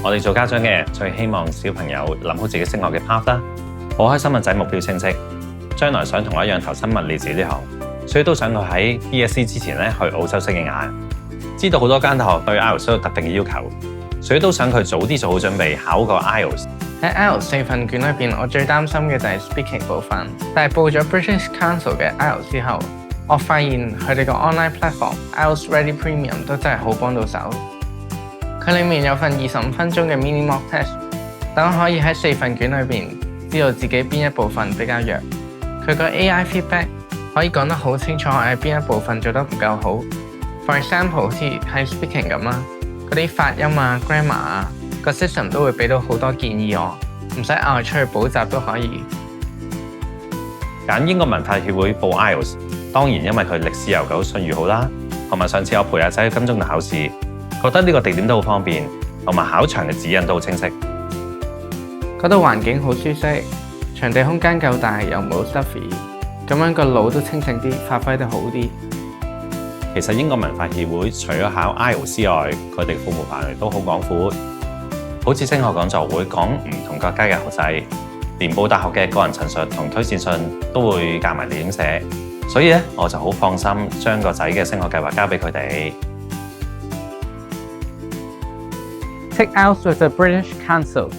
我哋做家長嘅最希望小朋友諗好自己升學嘅 path 啦。好開心個仔目標清晰，將來想同我一樣投身物理治療呢行，所以都想佢喺 DSE 之前去澳洲適應下。知道好多間大學對 IELTS 有特定嘅要求，所以都想佢早啲做好準備，考個 IELTS。喺 IELTS 4份卷裏邊，我最擔心嘅就係 speaking 部分。但係報咗 British Council 嘅 IELTS 之後，我發現佢哋個 online platform IELTS Ready Premium 都真係好幫到手。佢裡面有份25分鐘嘅 mini mock test，等我可以喺4份卷裏邊知道自己邊一部分比較弱。佢個 AI feedback 可以講得好清楚我喺邊一部分做得唔夠好。For example， 好似喺 speaking 咁啦，嗰啲發音啊、grammar 啊，個 system 都會俾到好多建議我，唔使嗌我出去補習都可以。揀英國文化協會報 IELTS， 當然因為佢歷史悠久、信譽好啦，同埋上次我陪阿仔去金鐘度考試，覺得呢個地點都好方便，同埋考場嘅指引都好清晰。嗰度環境好舒適，場地空間夠大又冇 stuffy， 咁樣個腦都清醒啲，發揮得好啲。其實英國文化協會除咗考 IELTS 之外，佢哋服務範圍都好廣闊，好似升學講座會講唔同國家嘅學制，連報大學嘅個人陳述同推薦信都會夾埋嚟影寫，所以我就好放心將個仔嘅升學計劃交俾佢哋。Take IELTS with the British Council。